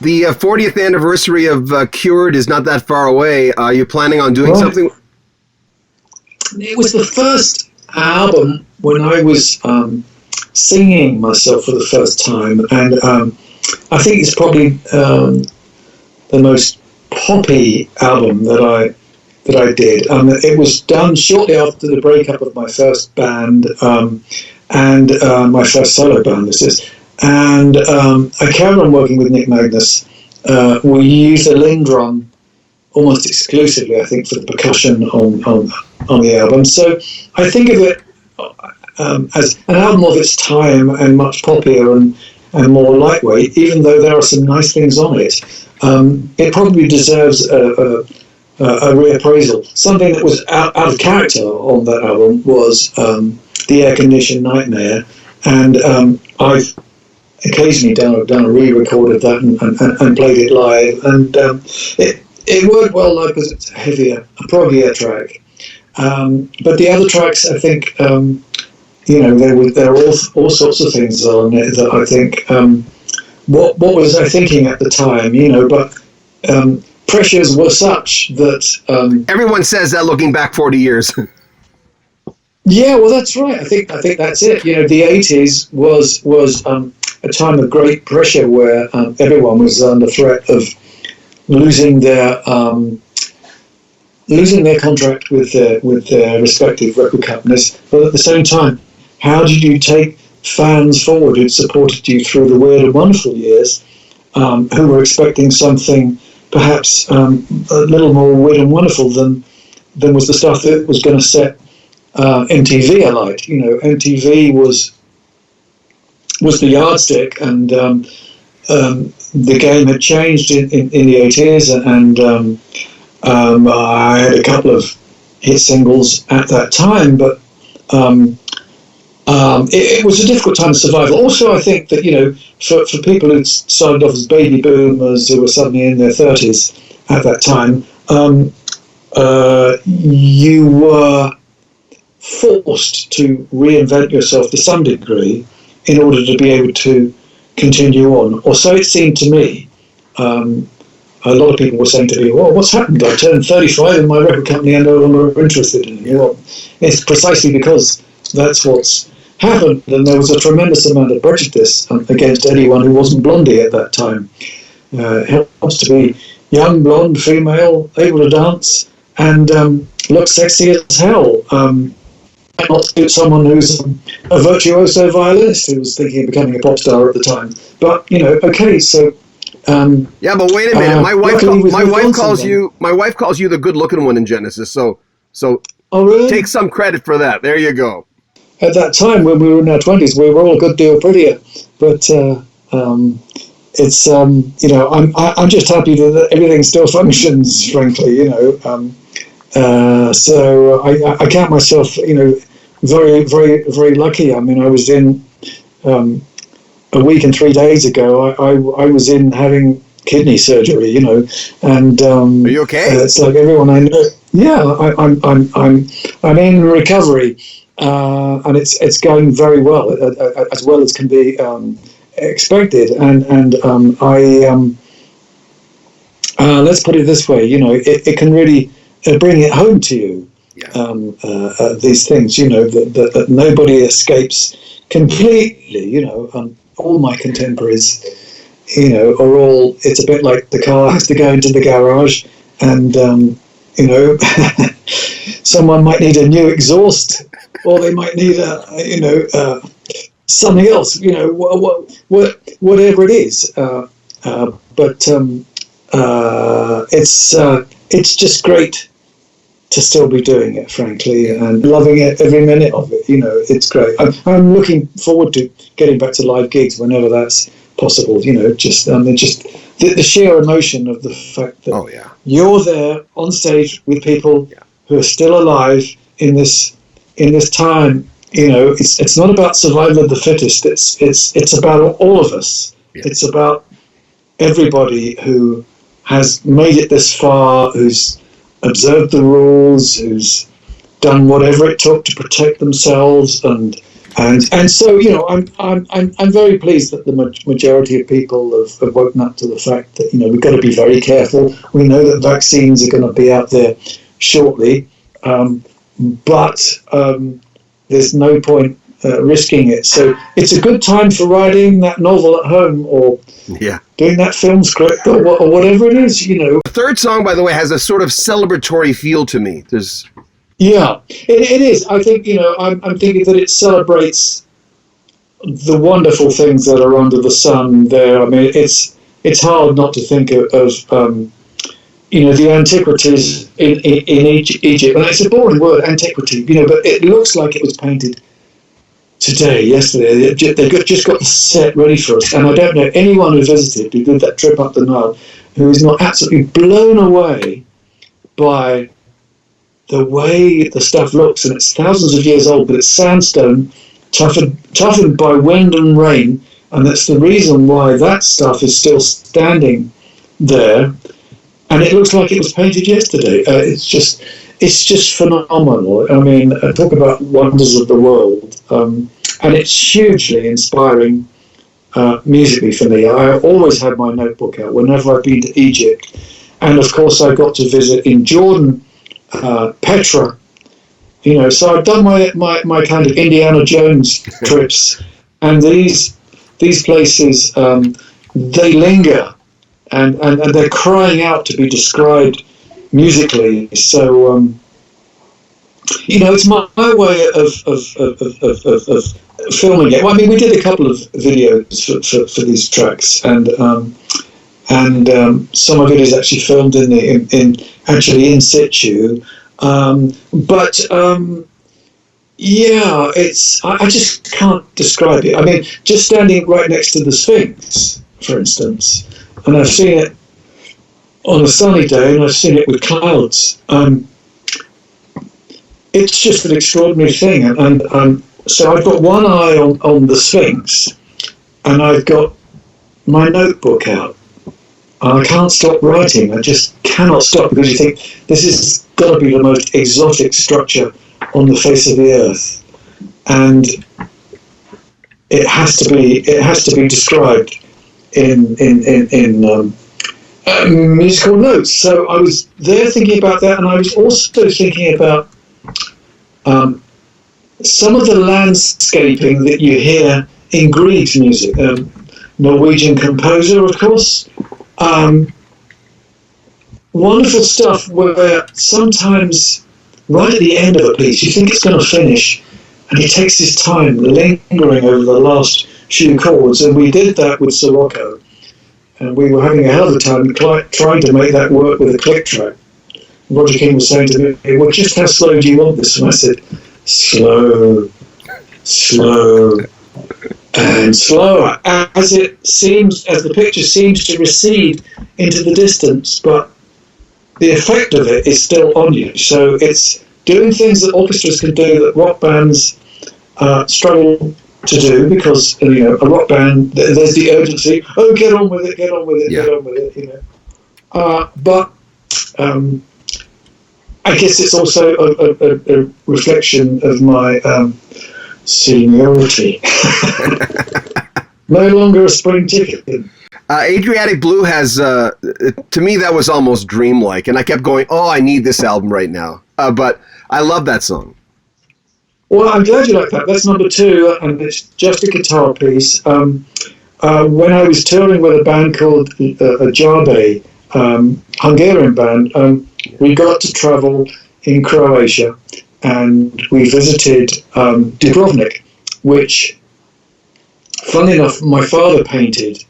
The 40th anniversary of Cured is not that far away. Are you planning on doing something? It was the first album when I was singing myself for the first time, and I think it's probably the most poppy album that I did. It was done shortly after the breakup of my first band and my first solo band, this is. And I carried on working with Nick Magnus. We used a Lindrum almost exclusively, I think, for the percussion on the album. So I think of it as an album of its time and much poppier and more lightweight, even though there are some nice things on it. It probably deserves a reappraisal. Something that was out of character on that album was the Air Conditioned Nightmare, and I've occasionally done a re-record of that and played it live, and it worked well live because it's a proggier track. But the other tracks, I think, there are all sorts of things on it that I think, what was I thinking at the time, but pressures were such that... everyone says that looking back 40 years. Yeah, well, that's right. I think that's it. The 80s was a time of great pressure where everyone was under threat of losing their contract with their respective record companies. But at the same time, how did you take fans forward who'd supported you through the weird and wonderful years, who were expecting something perhaps a little more weird and wonderful than was the stuff that was going to set MTV alight? MTV was the yardstick, and the game had changed in the 80s, and I had a couple of hit singles at that time, but it was a difficult time to survive. Also, I think that, for people who started off as baby boomers who were suddenly in their 30s at that time, you were forced to reinvent yourself to some degree in order to be able to continue on, or so it seemed to me. A lot of people were saying to me, well, what's happened? I turned 35 and my record company are no longer interested in me. Well, it's precisely because that's what's happened, and there was a tremendous amount of prejudice against anyone who wasn't Blondie at that time. It helps to be young, blonde, female, able to dance, and look sexy as hell. Not suit someone who's a virtuoso violinist who was thinking of becoming a pop star at the time. But okay, so yeah, but wait a minute. My wife calls you the good-looking one in Genesis. So oh, really? Take some credit for that. There you go. At that time, when we were in our 20s, we were all a good deal prettier. But it's I'm just happy that everything still functions. Frankly, so I count myself, very, very, very lucky. I mean, I was in a week and 3 days ago. I was in having kidney surgery, and are you okay? It's like everyone I know. Yeah, I'm in recovery, and it's going very well as can be expected. And let's put it this way, it can really bring it home to you. Yeah. These things, that nobody escapes completely. All my contemporaries, are all. It's a bit like the car has to go into the garage, and someone might need a new exhaust, or they might need something else. Whatever it is. But it's just great to still be doing it, frankly, and loving it every minute of it. It's great. I'm looking forward to getting back to live gigs whenever that's possible. Just the sheer emotion of the fact that you're there on stage with people who are still alive in this time. It's not about survival of the fittest. It's about all of us. Yeah. It's about everybody who has made it this far, who's observed the rules, who's done whatever it took to protect themselves and And so, you know, I'm very pleased that the majority of people have woken up to the fact that, you know, we've got to be very careful. We know that vaccines are going to be out there shortly, but there's no point risking it. So it's a good time for writing that novel at home, or doing that film script, or whatever it is, you know. The third song, by the way, has a sort of celebratory feel to me. Yeah, it is. I think, you know, I'm thinking that it celebrates the wonderful things that are under the sun there. I mean, it's hard not to think of you know, the antiquities in Egypt. And it's a boring word, antiquity, you know, but it looks like it was painted yesterday. They've just got the set ready for us. And I don't know anyone who visited, who did that trip up the Nile, who is not absolutely blown away by the way the stuff looks. And it's thousands of years old, but it's sandstone, toughened by wind and rain. And that's the reason why that stuff is still standing there. And it looks like it was painted yesterday. It's just phenomenal. I mean, talk about wonders of the world. And it's hugely inspiring musically for me. I always had my notebook out whenever I've been to Egypt. And of course, I got to visit in Jordan, Petra. You know, so I've done my kind of Indiana Jones trips. And these places, they linger. And they're crying out to be described musically. So, you know, it's my way of filming it. Well, I mean, we did a couple of videos for these tracks, and some of it is actually filmed in situ. But yeah, I just can't describe it. I mean, just standing right next to the Sphinx, for instance. And I've seen it on a sunny day, and I've seen it with clouds. It's just an extraordinary thing. And so I've got one eye on the Sphinx, and I've got my notebook out. I can't stop writing. I just cannot stop, because you think this has got to be the most exotic structure on the face of the earth, and it has to be described in musical notes. So I was there thinking about that, and I was also thinking about some of the landscaping that you hear in Grieg's music, Norwegian composer, of course. Wonderful stuff where sometimes right at the end of a piece you think it's going to finish, and he takes his time lingering over the last few chords, and we did that with Sirocco, and we were having a hell of a time trying to make that work with a click track. Roger King was saying to me, well, just how slow do you want this? And I said, slow, and slower, as the picture seems to recede into the distance, but the effect of it is still on you. So it's doing things that orchestras can do that rock bands struggle to do, because, you know, a rock band, there's the urgency. Oh, get on with it, you know. But I guess it's also a reflection of my seniority. No longer a spring chicken. Adriatic Blue has, to me, that was almost dreamlike, and I kept going, oh, I need this album right now. But I love that song. Well, I'm glad you like that. That's number 2, and it's just a guitar piece. When I was touring with a band called Jabe, Hungarian band, we got to travel in Croatia, and we visited Dubrovnik, which, funnily enough, my father painted.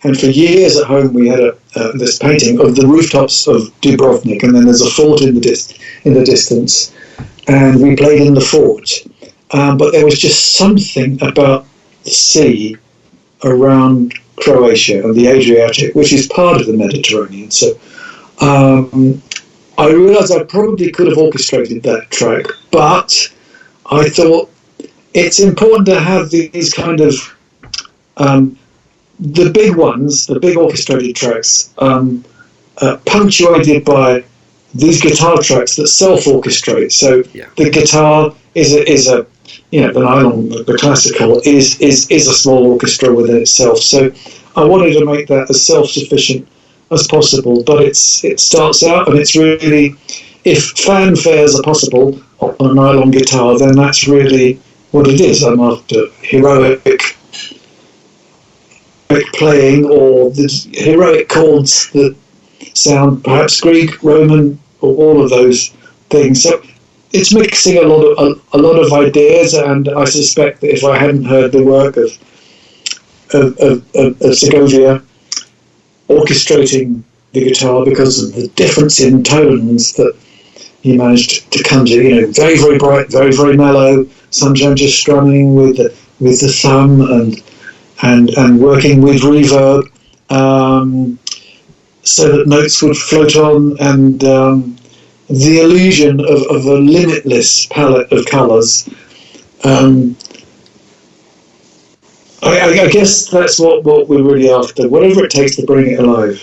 And for years at home, we had this painting of the rooftops of Dubrovnik, and then there's a fort in the distance, and we played in the fort. But there was just something about the sea around Croatia and the Adriatic, which is part of the Mediterranean. So I realised I probably could have orchestrated that track, but I thought it's important to have these kind of the big ones, the big orchestrated tracks, punctuated by these guitar tracks that self-orchestrate. So Yeah. the guitar is a you know, the nylon, the classical is a small orchestra within itself. So I wanted to make that as self-sufficient as possible, but it starts out, and it's really, if fanfares are possible on a nylon guitar, then that's really what it is. I'm after heroic playing, or the heroic chords that sound perhaps Greek, Roman, or all of those things. So it's mixing a lot of ideas, and I suspect that if I hadn't heard the work of Segovia orchestrating the guitar, because of the difference in tones that he managed to come to, you know, very, very bright, very, very mellow, sometimes just strumming with the thumb and working with reverb, so that notes would float on, and the illusion of a limitless palette of colours. I guess that's what we're really after, whatever it takes to bring it alive.